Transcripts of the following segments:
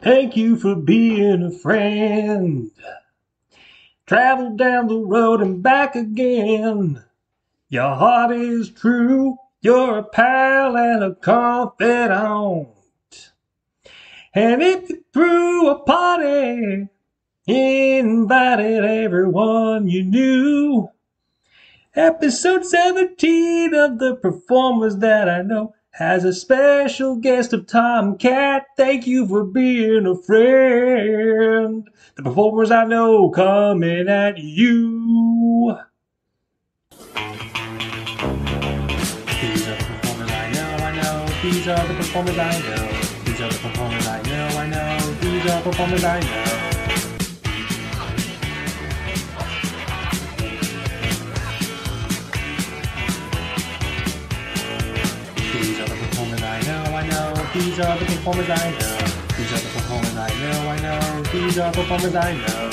Thank you for being a friend. Travel down the road and back again. Your heart is true. You're a pal and a confidant. And if you threw a party, invited everyone you knew. Episode 17 of the performers that I know has a special guest of Tom Catt. Thank you for being a friend. The performers I know coming at you. These are the performers I know. These are the performers I know. These are the performers I know. These are performers I know. These are the performers I know. These are the performers I know. These are the performers I know. These are performers I know.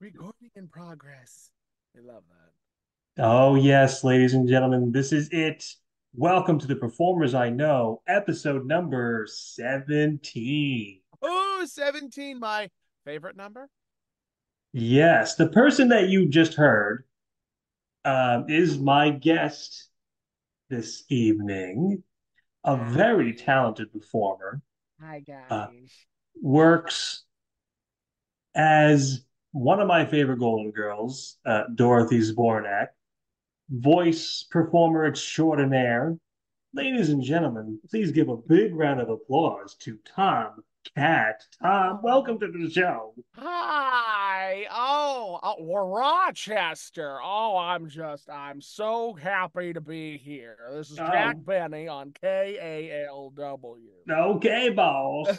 Recording in progress. I love that. Oh, yes, ladies and gentlemen, this is it. Welcome to the Performers I Know, episode number 17. Oh, 17, my favorite number. Yes, the person that you just heard is my guest this evening, a very Hi. talented performer, Hi, uh, guys. works as one of my favorite Golden Girls, Dorothy Zbornak, voice performer extraordinaire. Ladies and gentlemen, please give a big round of applause to Tom Catt. Tom, welcome Oh, to the show. hi. We're Rochester. I'm so happy to be here. This is Jack Oh, Benny on KALW. okay, boss.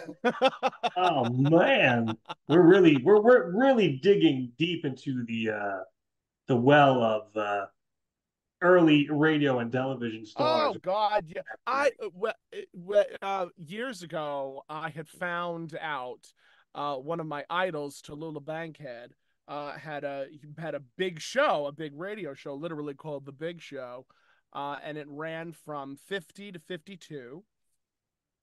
Oh man, we're really digging deep into the well of early radio and television Oh stars. God, yeah. Ready. Years ago, I had found out one of my idols, Tallulah Bankhead, had a big show, a big radio show, literally called The Big Show, and it ran from 50 to 52.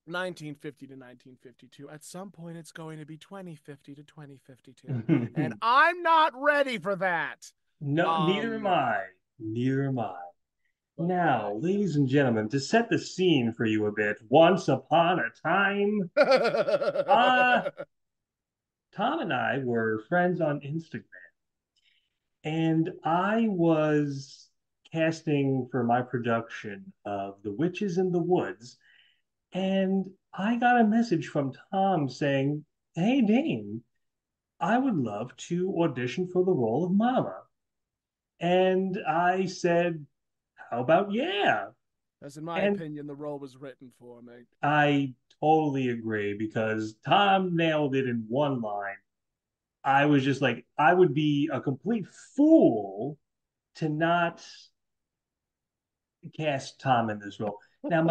1950 to 1952. At some point, it's going to be 2050 to 2052. And I'm not ready for that. No, neither am Um, I. Neither am I. but Now, ladies and gentlemen, to set the scene for you a bit, once upon a time, uh, yeah. Tom and I were friends on Instagram, and I was casting for my production of The Witches in the Woods, and I got a message from Tom saying, "Hey, Dane, I would love to audition for the role of Mama." And I said, "How about yeah?" As in my And opinion, the role was written for me. I totally agree because Tom nailed it in one line. I was just like, I would be a complete fool to not cast Tom in this role. Now,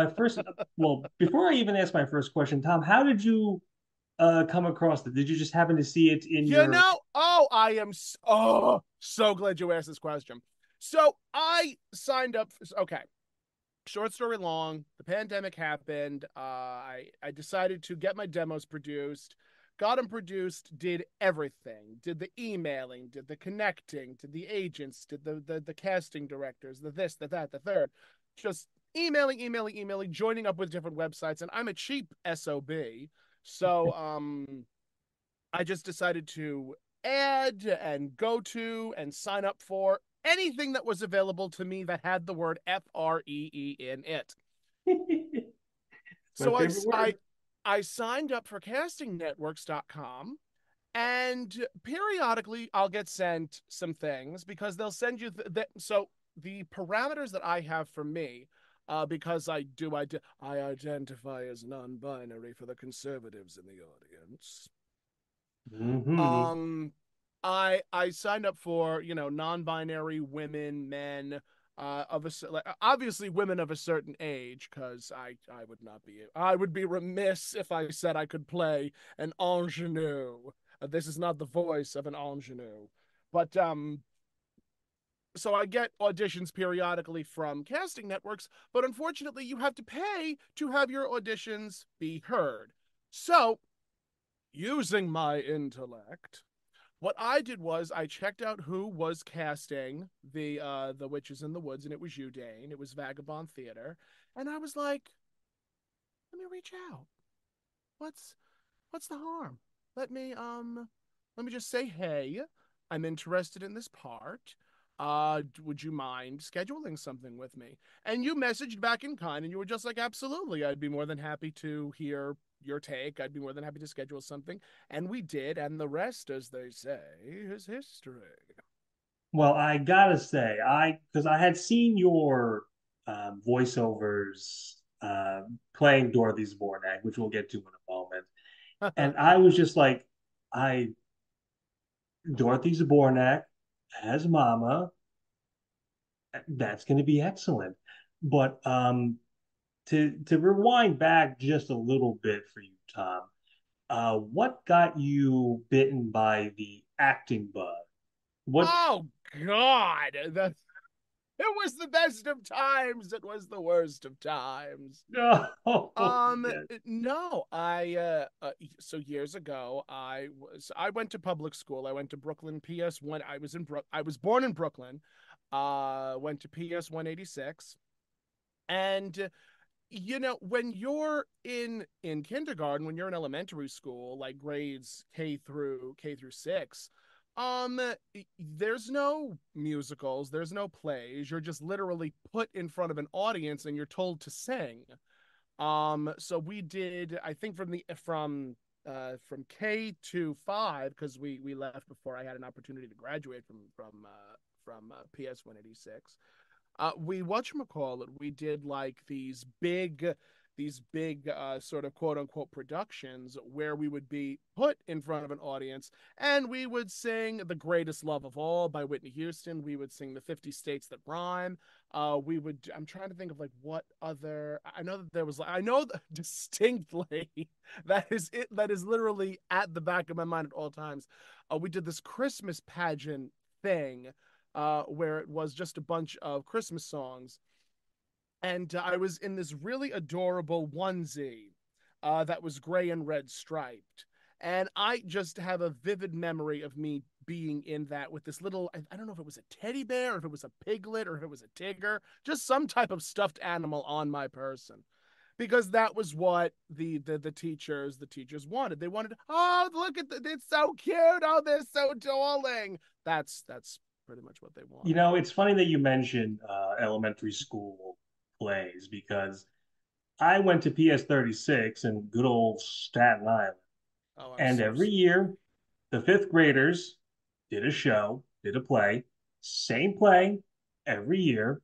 well, before I even ask my first question, Tom, how did you come across it? Did you just happen to see it in your? So glad you asked this question. So I signed up. Okay, short story long. The pandemic happened. I decided to get my demos produced. Got them produced. Did everything. Did the emailing. Did the connecting. Did the agents. Did the casting directors. The this. The that. The third. Just emailing. Joining up with different websites. And I'm a cheap SOB. So I just decided to add and go to and sign up for anything that was available to me that had the word FREE in it. My So favorite word. I signed up for castingnetworks.com, and periodically I'll get sent some things because they'll send you so the parameters that I have for me, because I identify as non-binary for the conservatives in the audience. Hmm. Um, I signed up for non-binary women, men, like, obviously women of a certain age, because I would be remiss if I said I could play an ingenue. This is not the voice of an ingenue, but so I get auditions periodically from casting networks, but unfortunately, you have to pay to have your auditions be heard. So, using my intellect, what I did was I checked out who was casting the Witches in the Woods, and it was you, Dane. It was Vagabond Theater, and I was like, let me reach out. What's what's the harm? Let me let me just say, hey, I'm interested in this part. Would you mind scheduling something with me? And you messaged back in kind, and you were just like, absolutely, I'd be more than happy to hear your take. I'd be more than happy to schedule something. And we did, and the rest, as they say, is history. Well, I gotta say, because I had seen your voiceovers playing Dorothy Zbornak, which we'll get to in a moment, and I was just like, I Dorothy Zbornak as Mama, that's going to be excellent. But to rewind back just a little bit for you, Tom, what got you bitten by the acting bug? What? Oh God, that it was the best of times. It was the worst of times. Oh, yes. No, so years ago I went to public school. I went to Brooklyn PS when I was born in Brooklyn. Went to PS 186, and when you're in kindergarten, when you're in elementary school, like grades K through 6, um there's no musicals, there's no plays. You're just literally put in front of an audience and you're told to sing. So we did, I think, from K to 5, because we left before I had an opportunity to graduate from PS 186. We whatchamacallit, we did like these big sort of quote unquote productions where we would be put in front of an audience and we would sing The Greatest Love of All by Whitney Houston. We would sing The 50 States That Rhyme. I'm trying to think of like what other, I know that there was, I know that distinctly that is literally at the back of my mind at all times. We did this Christmas pageant thing, where it was just a bunch of Christmas songs. And I was in this really adorable onesie that was gray and red striped. And I just have a vivid memory of me being in that with this little, I don't know if it was a teddy bear, or if it was a piglet, or if it was a tigger, just some type of stuffed animal on my person. Because that was what the teachers wanted. They wanted, oh, look at it's so cute. Oh, they're so darling. That's pretty much what they You wanted. know, it's funny that you mentioned elementary school plays because I went to PS 36 in good old Staten Island. Oh, I'm And so every year, the fifth graders did a show, did a play, same play every year.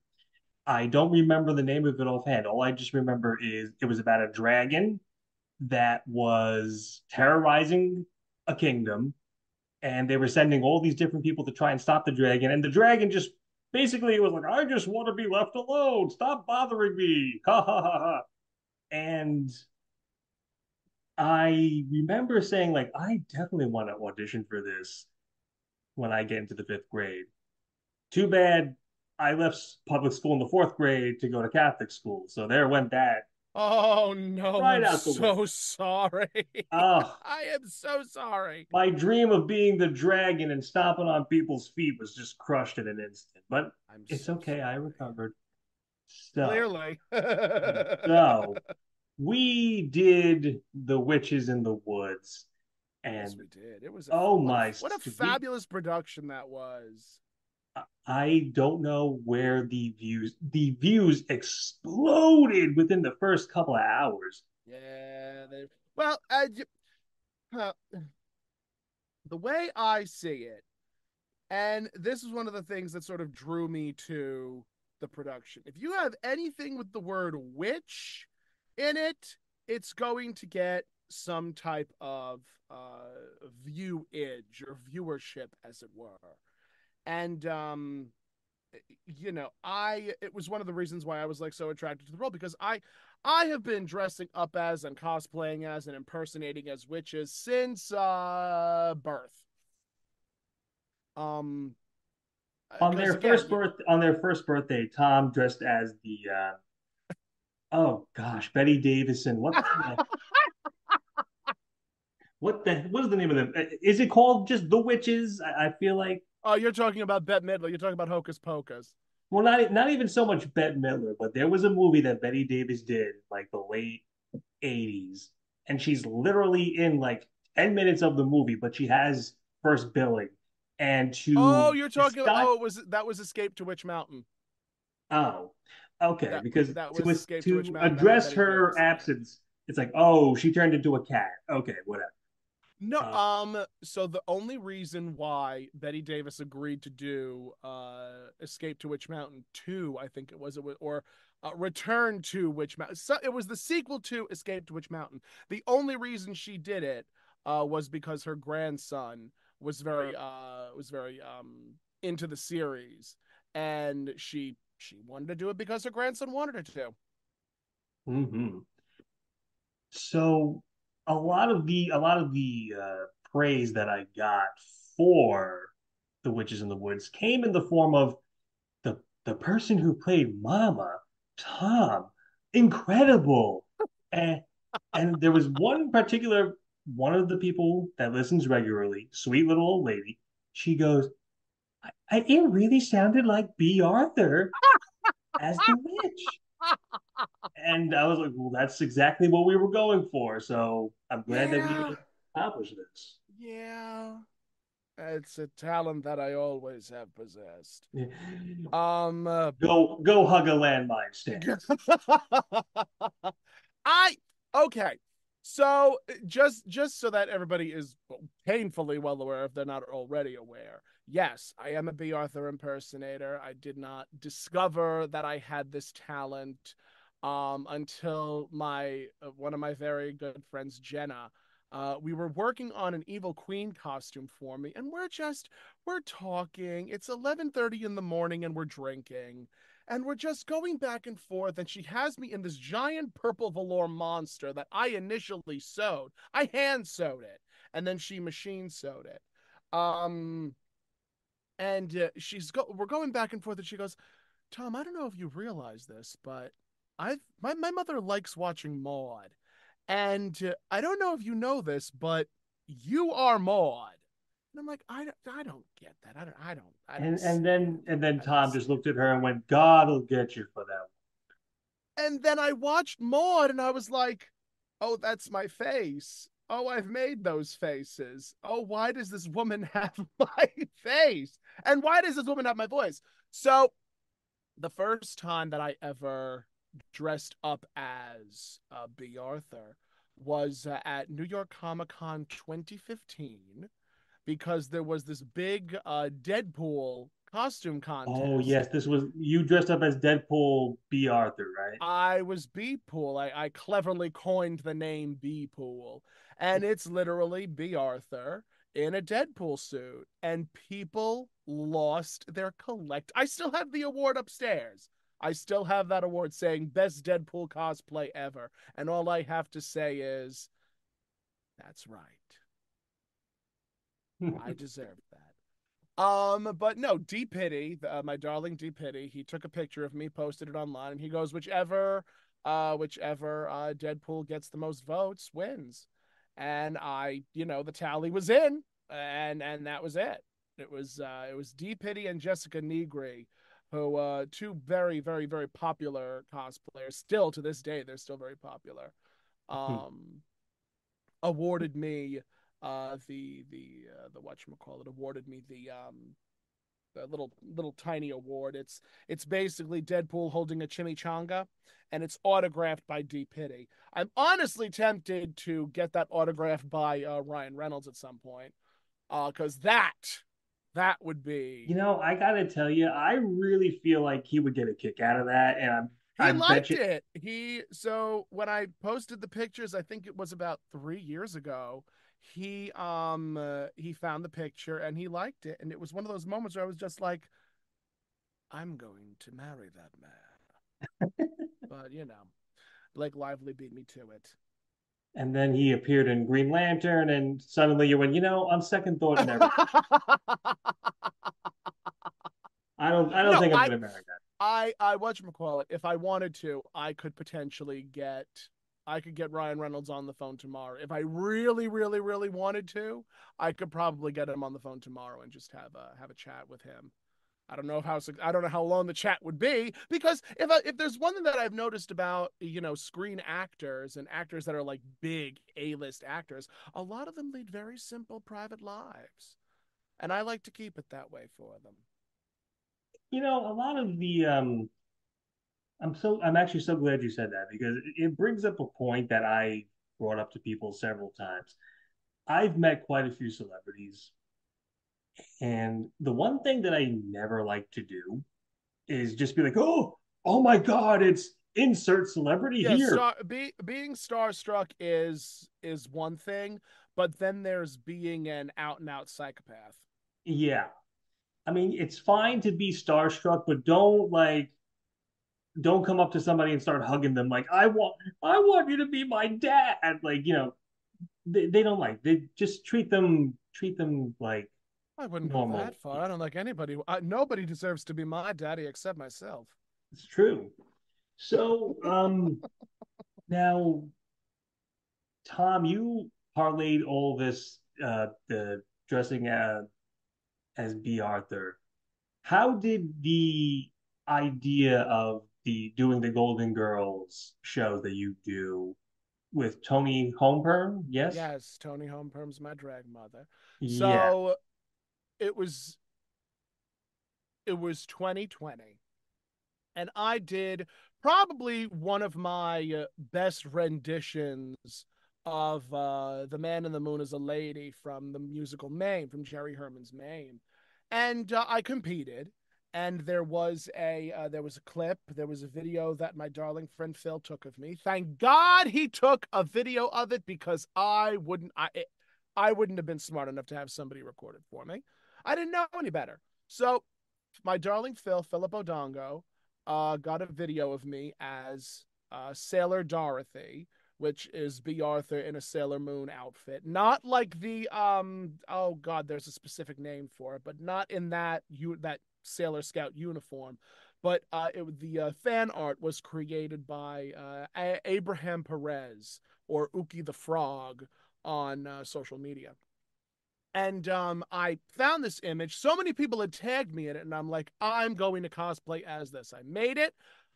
I don't remember the name of it offhand. All I just remember is it was about a dragon that was terrorizing a kingdom, and they were sending all these different people to try and stop the dragon. And the dragon just basically was like, I just want to be left alone. Stop bothering me. Ha ha ha ha. And I remember saying, like, I definitely want to audition for this when I get into the fifth grade. Too bad I left public school in the fourth grade to go to Catholic school. So there went that Oh no, right I'm out the so window. sorry. Oh, I am so sorry. my dream of being the dragon and stomping on people's feet was just crushed in an instant. But I'm it's so okay. I sorry. recovered. So, Clearly. so we did the Witches in the Woods, Yes, and we did. It was a oh what a my what a sweet, fabulous production that was. I don't know where the views exploded within the first couple of hours. Yeah, well, uh, the way I see it, and this is one of the things that sort of drew me to the production. If you have anything with the word witch in it, it's going to get some type of viewage or viewership, as it were. And I it was one of the reasons why I was like so attracted to the role, because I have been dressing up as and cosplaying as and impersonating as witches since birth. Um Because again, On their first birthday, Tom dressed as the oh gosh, Betty Davison. What is the name of them? Is it called just The Witches? I feel like oh, you're talking about Bette Midler. You're talking about Hocus Pocus. well, not even so much Bette Midler, but there was a movie that Betty Davis did like the late '80s, and she's literally in like 10 minutes of the movie, but she has first billing, and Oh, to you're talking about. disguise Oh, it was that was Escape to Witch Mountain. oh okay That because that was Escape to Witch to Mountain. That had address Betty her Davis in it. absence, it's like oh she turned into a cat. Okay, whatever. No, Uh, so the only reason why Betty Davis agreed to do Escape to Witch Mountain 2, I think it was or Return to Witch Mountain. So it was the sequel to Escape to Witch Mountain. The only reason she did it was because her grandson was very into the series, and she wanted to do it because her grandson wanted her to. mhm. So a lot of the praise that I got for The Witches in the Woods came in the form of the person who played Mama, Tom, incredible. And and there was one of the people that listens regularly, sweet little old lady. She goes, it really sounded like B. Arthur as the witch. And I was like, well, that's exactly what we were going for. So I'm glad that Yeah, we accomplished this. yeah. It's a talent that I always have possessed. Um, uh, Go hug a landmine stand. I okay. So just so that everybody is painfully well aware, if they're not already aware, yes, I am a B. Arthur impersonator. I did not discover that I had this talent until my one of my very good friends, Jenna. We were working on an evil queen costume for me, and we're talking. It's 11:30 in the morning, and we're drinking and we're just going back and forth, and she has me in this giant purple velour monster that I initially sewed. I hand sewed it, and then she machine sewed it. um and we're going back and forth, and she goes, Tom, I don't know if you realize this, but my mother likes watching Maud, and I don't know if you know this, but you are Maud. And I'm like, I don't get that. I don't see it. And then I don't Tom see just it. looked at her and went, "God'll get you for that And then I watched Maud, and I was like, oh, that's my face. Oh, I've made those faces. Oh, why does this woman have my face? And why does this woman have my voice? So, the first time that I ever dressed up as B. Arthur was at New York Comic Con 2015, because there was this big Deadpool costume Oh contest. yes, this was you dressed up as Deadpool B. Arthur, right? I was B-Pool. I cleverly coined the name B-Pool. And it's literally B. Arthur in a Deadpool suit. And people lost their collect. I still have the award upstairs. I still have that award saying best Deadpool cosplay ever. And all I have to say is, that's right. I deserve that. But no, D Pity, my darling D Pity, he took a picture of me, posted it online, and he goes, whichever Deadpool gets the most votes wins. And the tally was in, and that was it. It was D Pity and Jessica Negri, who two very very very popular cosplayers. Still to this day, they're still very popular. Um, Awarded me the whatchamacallit, awarded me the little tiny award. It's basically Deadpool holding a chimichanga, and it's autographed by D Pity. I'm honestly tempted to get that autographed by Ryan Reynolds at some point, because that would be. I gotta tell you, I really feel like he would get a kick out of that, and He I bet liked you. it. So when I posted the pictures, I think it was about 3 years ago. He found the picture and he liked it, and it was one of those moments where I was just like, I'm going to marry that man. But Blake Lively beat me to it. And then he appeared in Green Lantern, and suddenly you went, on second thought, never. I don't No, think I'm gonna marry that. I whatchamacallit, if I wanted to, I could potentially get I could get Ryan Reynolds on the phone tomorrow. If I really, really, really wanted to, I could probably get him on the phone tomorrow and just have a chat with him. I don't know how long the chat would be, because if there's one thing that I've noticed about screen actors and actors that are like big A-list actors, a lot of them lead very simple private lives, and I like to keep it that way for them. A lot of the I'm actually so glad you said that because it brings up a point that I brought up to people several times. I've met quite a few celebrities, and the one thing that I never like to do is just be like, oh my God, it's insert celebrity Yeah, here. being starstruck is one thing, but then there's being an out and out psychopath. Yeah. I mean, it's fine to be starstruck, but don't come up to somebody and start hugging them like I want you to be my dad. Like, they don't like. They just treat them like I wouldn't go that normal far. I people. don't like anybody. Nobody deserves to be my daddy except myself. It's true. So, now, Tom, you parlayed all this the dressing as B. Arthur. How did the idea of the doing the Golden Girls show that you do with Tony Holmberg? Yes. Yes, Tony Holmperm's my drag mother. Yeah. So it was it was 2020, and I did probably one of my best renditions of "The Man in the Moon is a Lady" from the musical Mame, from Jerry Herman's Mame, and I competed. And there was a clip, there was a video that my darling friend Phil took of me. Thank God he took a video of it, because I wouldn't have been smart enough to have somebody record it for me. I didn't know any better. So my darling Philip Odongo, got a video of me as Sailor Dorothy, which is B. Arthur in a Sailor Moon outfit. Not like oh God, there's a specific name for it, but not in that Sailor Scout uniform. But the fan art was created by Abraham Perez, or Uki the Frog, on social media. And I found this image. So many people had tagged me in it, and I'm like, I'm going to cosplay as this. I made it.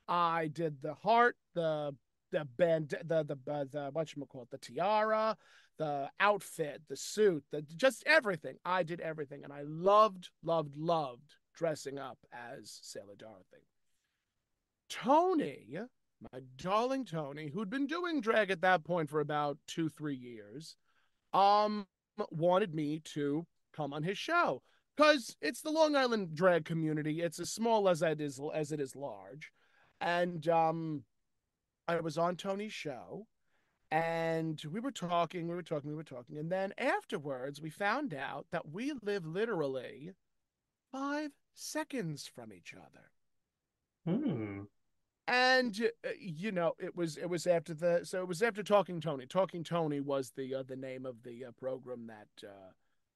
I did the heart, the band, the whatchamacallit, the tiara, the outfit, the suit, the just everything. I did everything, and I loved, loved, loved dressing up as Sailor Dorothy. Tony, my darling Tony, who'd been doing drag at that point for about 2, 3 years, um wanted me to come on his show, because it's the Long Island drag community. It's as small as it is large, and I was on Tony's show, and we were talking, and then afterwards we found out that we live literally 5 seconds from each other. Hmm. And it was after Talking Tony was the name of the program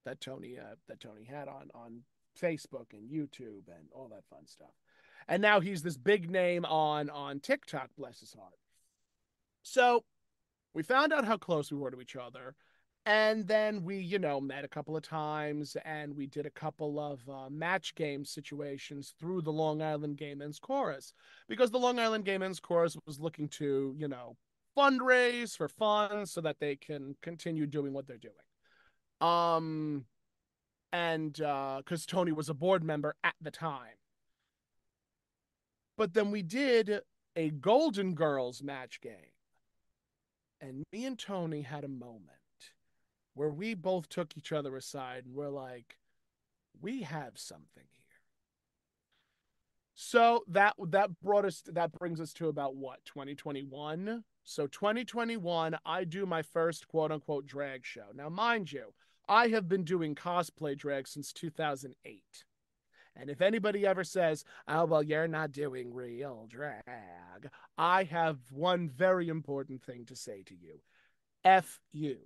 that Tony had on Facebook and YouTube and all that fun stuff. And now he's this big name on TikTok, bless his heart. So we found out how close we were to each other, and then we met a couple of times, and we did a couple of match game situations through the Long Island Gay Men's Chorus, because the Long Island Gay Men's Chorus was looking to fundraise for funds so that they can continue doing what they're doing. um and because Tony was a board member at the time. But then we did a Golden Girls match game, and me and Tony had a moment where we both took each other aside and we're like, we have something here. So that brings us to about what, 2021. So 2021, I do my first quote unquote drag show. Now, mind you, I have been doing cosplay drag since 2008. And if anybody ever says, oh, well, you're not doing real drag, I have one very important thing to say to you. F you.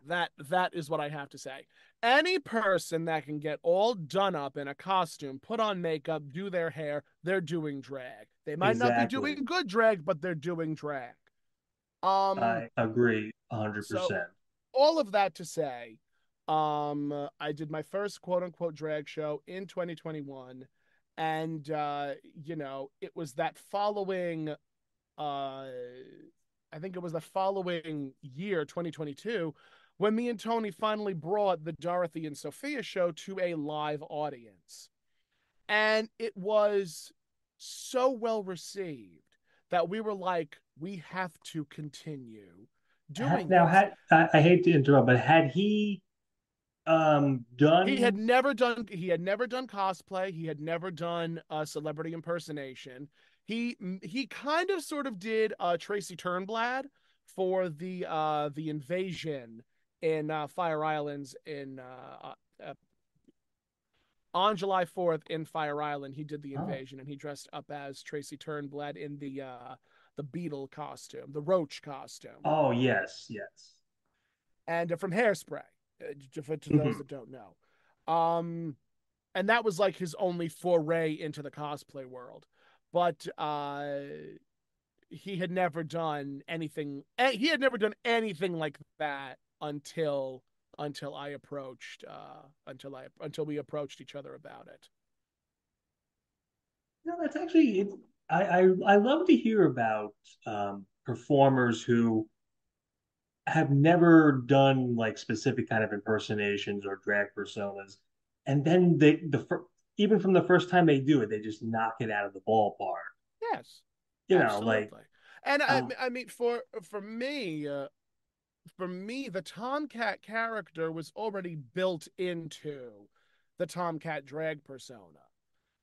That is what I have to say. Any person that can get all done up in a costume, put on makeup, do their hair, they're doing drag. They might not be Exactly. doing good drag, but they're doing drag. Um, I agree so 100%. all of that to say, I did my first quote unquote drag show in 2021. And it was that following I think it was the following year, 2022, when me and Tony finally brought the Dorothy and Sophia show to a live audience. And it was so well received that we were like, we have to continue doing Now, this. I hate to interrupt, but had he He had done never done he had never done cosplay. He had never done a celebrity impersonation. He kind of sort of did Tracy Turnblad for the invasion in Fire Islands in on July 4th in Fire Island. He did the oh, invasion and he dressed up as Tracy Turnblad in the beetle costume, the roach costume, oh yes, yes. and from Hairspray. To those Mhm. that don't know. Um, and that was like his only foray into the cosplay world. But he had never done anything. He had never done anything like that until I approached until we approached each other about it. No, that's actually I love to hear about performers who have never done like specific kind of impersonations or drag personas, and then even from the first time they do it, they just knock it out of the ballpark. Yes, You know, like absolutely. And um, I mean for me, the Tom Catt character was already built into the Tom Catt drag persona.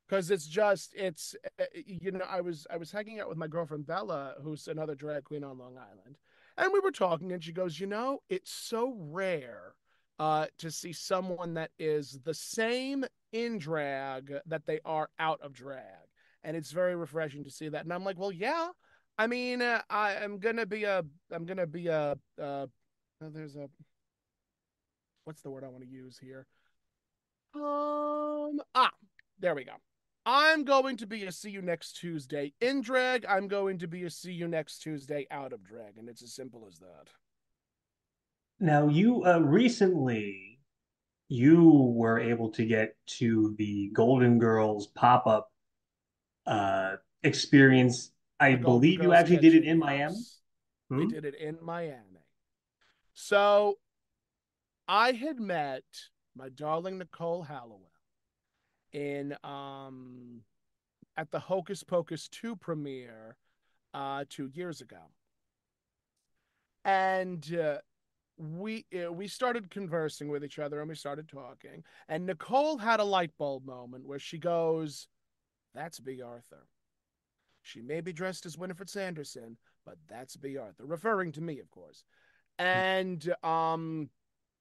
Because I was hanging out with my girlfriend Bella, who's another drag queen on Long Island, and we were talking, and she goes, it's so rare to see someone that is the same in drag that they are out of drag, and it's very refreshing to see that. And I'm like, well, yeah. I mean, there's a, what's the word I want to use here? Ah, there we go. I'm going to be a see you next Tuesday in drag. I'm going to be a see you next Tuesday out of drag, and it's as simple as that. now you recently you were able to get to the Golden Girls pop-up experience. I The Golden believe you Girls actually did it Kitchen, in Miami. yes. We Hmm? did it in Miami. So I had met my darling Nicole Hallowell in at the Hocus Pocus 2 premiere 2 years ago. And we started conversing with each other and we started talking. And Nicole had a light bulb moment where she goes, "That's B. Arthur. She may be dressed as Winifred Sanderson, but that's B. Arthur," referring to me, of course. And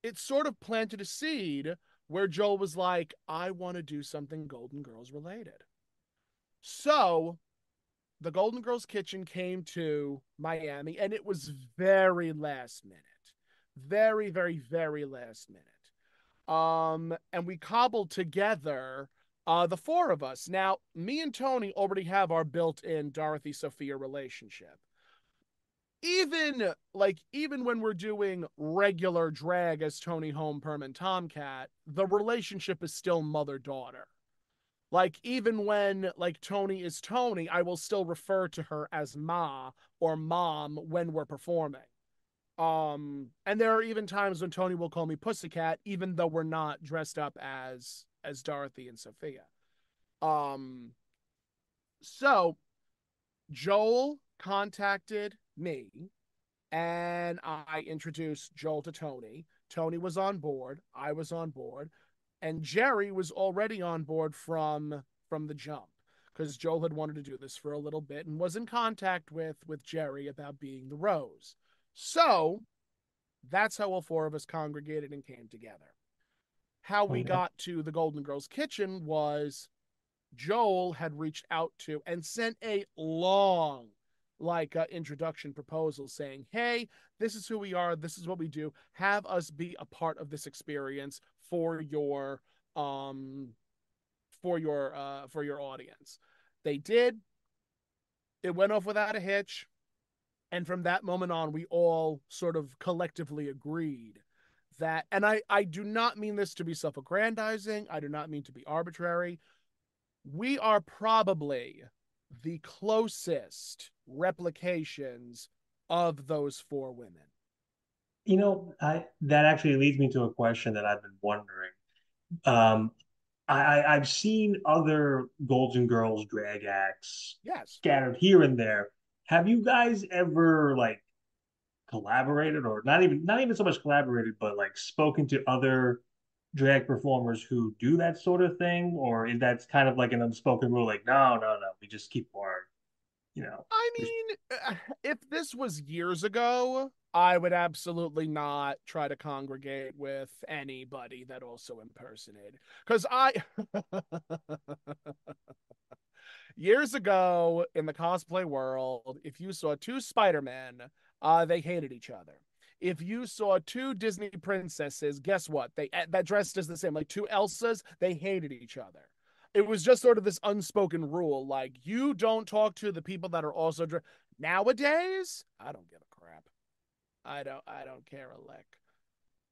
it sort of planted a seed where Joel was like, "I want to do something Golden Girls related." So the Golden Girls Kitchen came to Miami, and it was very last minute. Very, very, very last minute. And we cobbled together the four of us. Now, me and Tony already have our built-in Dorothy Sophia relationship. Even when we're doing regular drag as Tony Holmperm and Tom Catt, the relationship is still mother-daughter. Like, even when like Tony is Tony, I will still refer to her as Ma or Mom when we're performing. And there are even times when Tony will call me Pussycat, even though we're not dressed up as Dorothy and Sophia. Um, so Joel contacted me and I introduced Joel to Tony. Tony was on board, I was on board, and Jerry was already on board from the jump because Joel had wanted to do this for a little bit and was in contact with Jerry about being the Rose. So that's how all four of us congregated and came together. How we Okay. got to the Golden Girls Kitchen was Joel had reached out to and sent a long introduction proposal saying, "Hey, this is who we are, this is what we do, have us be a part of this experience for your um for your audience. They did. It went off without a hitch. And from that moment on, we all sort of collectively agreed that, and I do not mean this to be self aggrandizing, I do not mean to be arbitrary. We are probably the closest replications of those four women. I that actually leads me to a question that I've been wondering. Um, I've seen other Golden Girls drag acts Yes. scattered here and there. Have you guys ever like collaborated, or not even so much collaborated, but like spoken to other drag performers who do that sort of thing, or is that kind of like an unspoken rule? Like, no, no, no, we just keep our, you know, I we mean, if this was years ago, I would absolutely not try to congregate with anybody that also impersonated. Because I, years ago in the cosplay world, if you saw two Spider-Men, they hated each other. If you saw two Disney princesses, guess what? They that dressed as the same, like two Elsas, they hated each other. It was just sort of this unspoken rule, like you don't talk to the people that are also nowadays. I don't give a crap. I don't care a lick.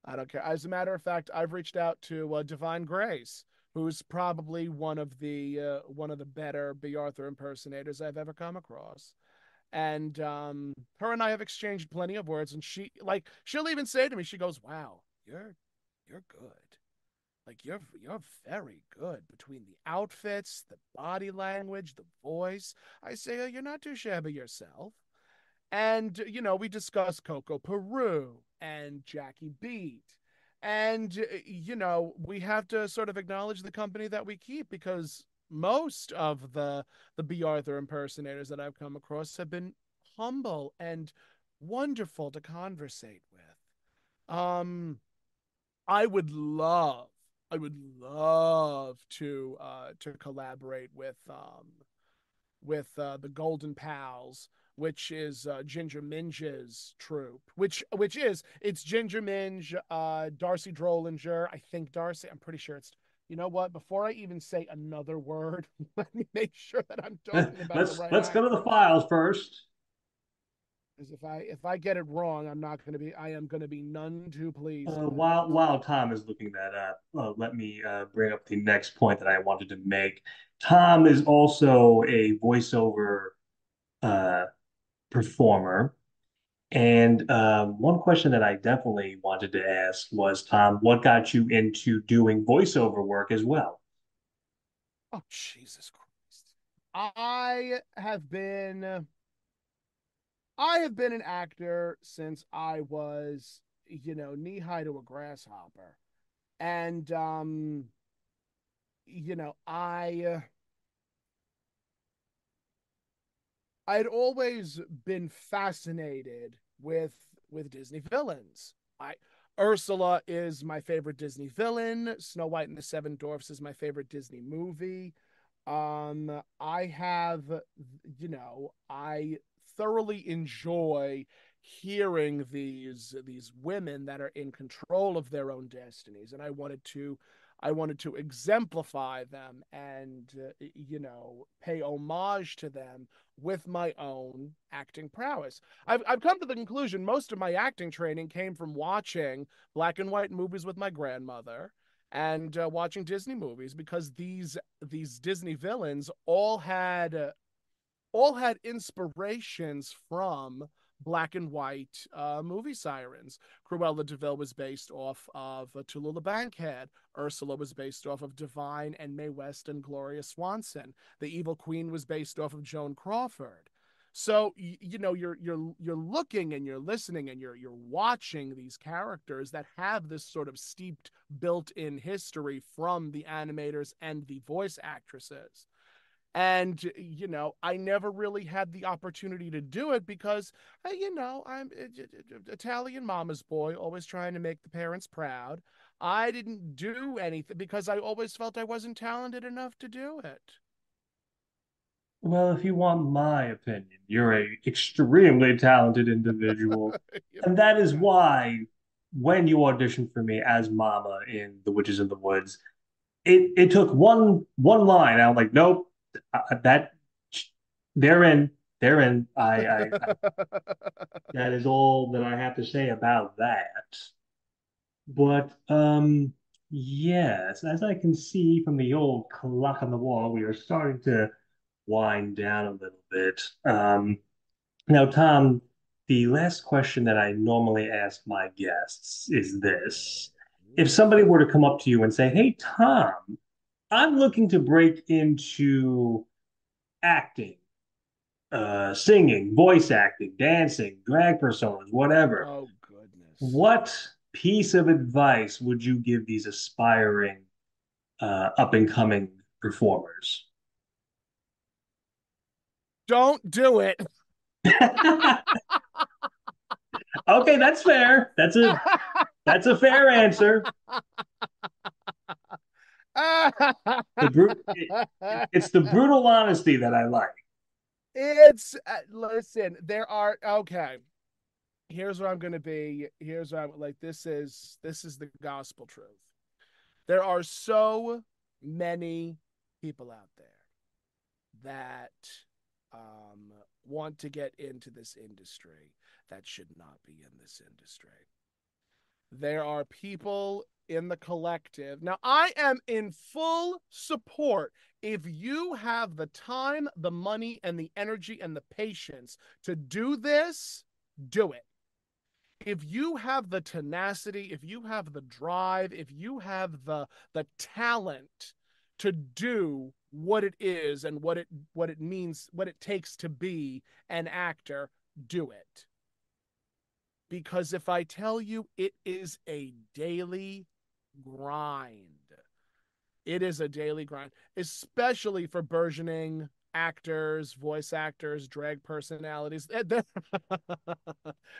I don't care. As a matter of fact, I've reached out to Divine Grace, who's probably one of the better B. Arthur impersonators I've ever come across. And her and I have exchanged plenty of words, and she'll even say to me, she goes, "Wow, you're good. Like you're very good between the outfits, the body language, the voice." I say, "You're not too shabby yourself." And, we discussed Coco Peru and Jackie Beat. And, we have to sort of acknowledge the company that we keep because most of the B. Arthur impersonators that I've come across have been humble and wonderful to conversate with. I would love, I would love to collaborate with the Golden Pals, which is Ginger Minge's troupe, which is it's Ginger Minge, Darcy Drollinger. I think Darcy. I'm pretty sure it's. You know what? Before I even say another word, let me make sure that I'm talking about the right let's go to the actress. files first. Because if I get it wrong, I am gonna be none too pleased with While Tom is looking that up, let me bring up the next point that I wanted to make. Tom is also a voiceover uh, performer. And one question that I definitely wanted to ask was, Tom, what got you into doing voiceover work as well? Oh, Jesus Christ. I have been I have been an actor since I was, knee high to a grasshopper. And you know, I'd always been fascinated with Disney villains. I Ursula is my favorite Disney villain. Snow White and the Seven Dwarfs is my favorite Disney movie. I have, I thoroughly enjoy hearing these women that are in control of their own destinies, and I wanted to exemplify them and pay homage to them with my own acting prowess. I've come to the conclusion most of my acting training came from watching black and white movies with my grandmother and watching Disney movies because these Disney villains all had inspirations from black and white movie sirens. Cruella de Vil was based off of Tallulah Bankhead. Ursula was based off of Divine and Mae West and Gloria Swanson. The Evil Queen was based off of Joan Crawford. So you're looking and you're listening and you're watching these characters that have this sort of steeped built-in history from the animators and the voice actresses. And I never really had the opportunity to do it because I'm Italian mama's boy, always trying to make the parents proud. I didn't do anything because I always felt I wasn't talented enough to do it. Well, if you want my opinion, you're a extremely talented individual, and that is Okay. why when you auditioned for me as Mama in The Witches in the Woods, it took one line. I'm like, nope, that they're in, they're in. That is all that I have to say about that. But yes, as I can see from the old clock on the wall, we are starting to wind down a little bit. Now, Tom, the last question that I normally ask my guests is this. If somebody were to come up to you and say, "Hey, Tom, I'm looking to break into acting, singing, voice acting, dancing, drag personas, whatever," Oh goodness. what piece of advice would you give these aspiring, up and coming performers? Don't do it. Okay, that's fair. That's a fair answer. It's the brutal honesty that I like. It's listen, there are okay. Here's what I'm going to be. Here's what I'm like this is the gospel truth. There are so many people out there that want to get into this industry that should not be in this industry. There are people in the collective. Now, I am in full support. If you have the time, the money, and the energy and the patience to do this, do it. If you have the tenacity, if you have the drive, if you have the talent to do what it is and what it means, what it takes to be an actor, do it. Because if I tell you it is a daily grind, it is a daily grind, especially for burgeoning actors, voice actors, drag personalities.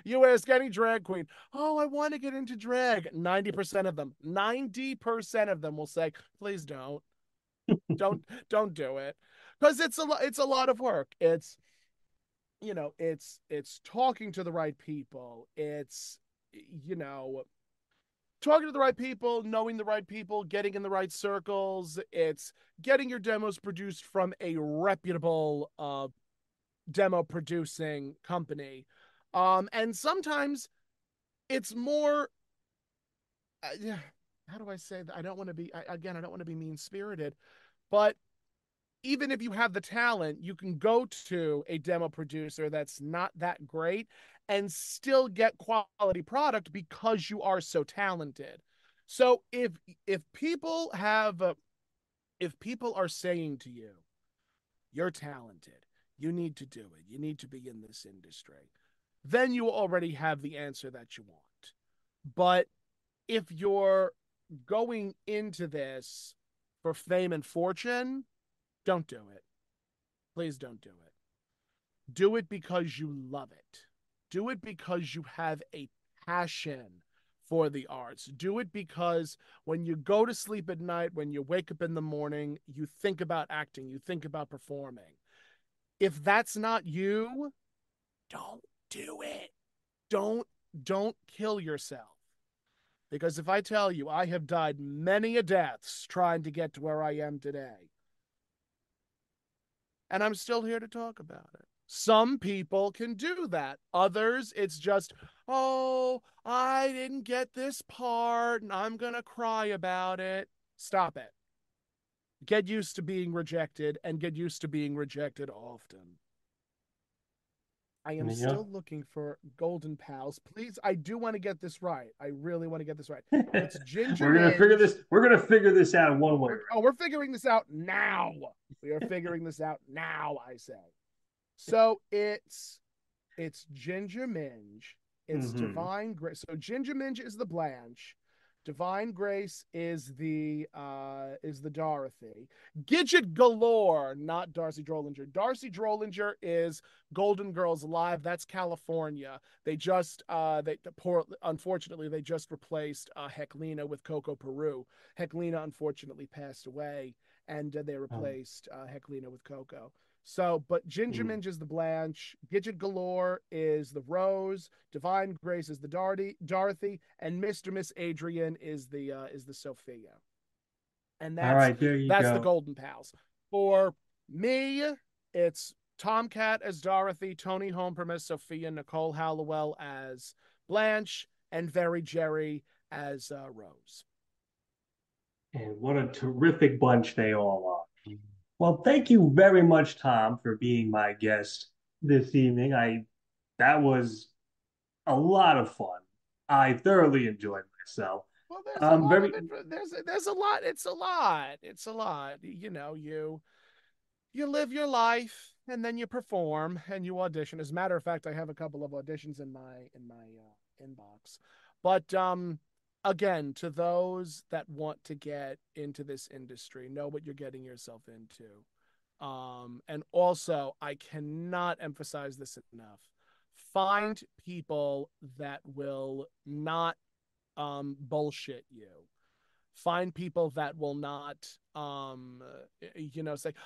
You ask any drag queen, oh, I want to get into drag. 90% of them will say, please don't do it. Because it's a lot of work. It's talking to the right people. It's you know talking to the right people, knowing the right people, getting in the right circles. It's getting your demos produced from a reputable demo producing company. And sometimes it's more how do I say that? I don't want to be again, I don't want to be mean spirited, but even if you have the talent, you can go to a demo producer that's not that great and still get quality product because you are so talented. So if people have if people are saying to you, you're talented, you need to do it, you need to be in this industry, then you already have the answer that you want. But if you're going into this for fame and fortune, don't do it. Please don't do it. Do it because you love it. Do it because you have a passion for the arts. Do it because when you go to sleep at night, when you wake up in the morning, you think about acting, you think about performing. If that's not you, don't do it. Don't don't kill yourself. Because if I tell you I have died many a deaths trying to get to where I am today, and I'm still here to talk about it. Some people can do that. Others, it's just, oh, I didn't get this part and I'm going to cry about it. Stop it. Get used to being rejected and get used to being rejected often. I am You still know, looking for Golden Pals. Please, I do want to get this right. I really want to get this right. It's Ginger Minge. we're gonna figure this out one way, We're figuring this out now. We are figuring this out now, I say. So it's Ginger Minge. right? It's Hmm. Divine Grace. So Ginger Minge is the Blanche. Divine Grace is the Dorothy. Gidget Galore, not Darcy Drollinger. Darcy Drollinger is Golden Girls Live. That's California. They poor unfortunately they just replaced Heclina with Coco Peru. Heclina unfortunately passed away, and they Oh. replaced Heclina with Coco. So, but Ginger Mm. Minge is the Blanche, Gidget Galore is the Rose, Divine Grace is the Dorothy, and Mr. Miss Adrian is the Sophia. And All right, there you that's the go. Golden Pals. For me, it's Tom Catt as Dorothy, Tony Holmgren as Sophia, Nicole Hallowell as Blanche, and Very Jerry as Rose. And what a terrific bunch they all are. Well, thank you very much, Tom, for being my guest this evening. That was a lot of fun. I thoroughly enjoyed myself. Well, there's a Um, lot of very, it. There's a lot. It's a lot. It's a lot. You know, you live your life and then you perform and you audition. As a matter of fact, I have a couple of auditions in my inbox. But again, to those that want to get into this industry, know what you're getting yourself into. And also, I cannot emphasize this enough. Find people that will not bullshit you. Find people that will not say,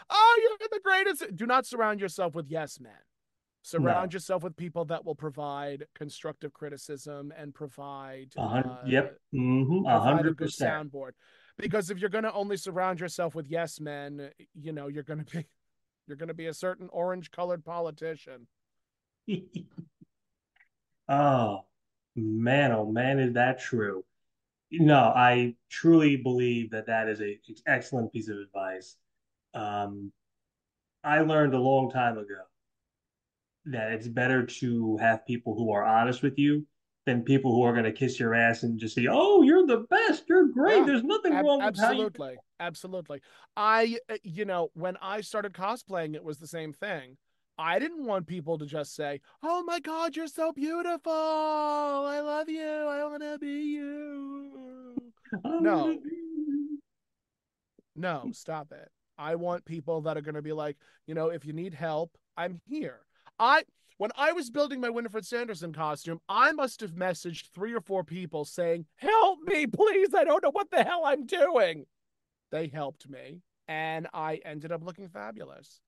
oh, you're the greatest. Do not surround yourself with yes men. Surround no. yourself with people that will provide constructive criticism and provide Yep. Mm-hmm. a provide a hundred good percent. soundboard. Because if you're going to only surround yourself with yes men, you're going to be a certain orange colored politician. Oh man, is that true? No, I truly believe that that is a excellent piece of advice. Um, I learned a long time ago that it's better to have people who are honest with you than people who are going to kiss your ass and just say, "Oh, you're the best. You're great. Yeah, There's nothing wrong with how you." absolutely. Absolutely. When I started cosplaying, it was the same thing. I didn't want people to just say, oh my God, you're so beautiful. I love you. I want to be you. I wanna No, be- no, stop it. I want people that are going to be like, if you need help, I'm here. When I was building my Winifred Sanderson costume, I must have messaged 3 or 4 people saying, help me, please. I don't know what the hell I'm doing. They helped me, and I ended up looking fabulous.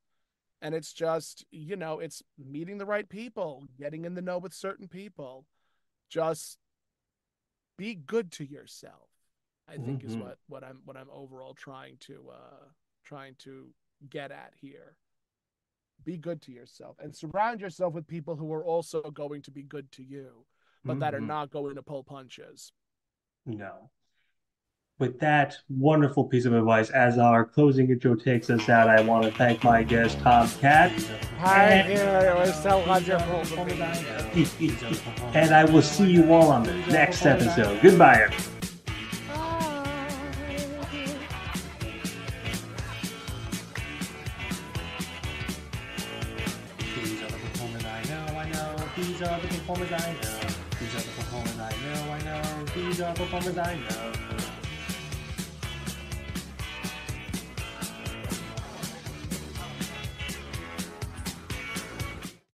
And it's just, it's meeting the right people, getting in the know with certain people. Just be good to yourself, I think is Mhm. what I'm overall trying to get at here. Be good to yourself and surround yourself with people who are also going to be good to you, but that are Mhm. not going to pull punches. No. With that wonderful piece of advice, as our closing intro takes us out, I want to thank my guest, Tom Catt. Hi, And, here. It was so wonderful to be here. and I will see you all on the next episode. Goodbye, everyone. These are the performers I know, I know. These are the performers I know. These are the performers I know, I know. These are the performers I know.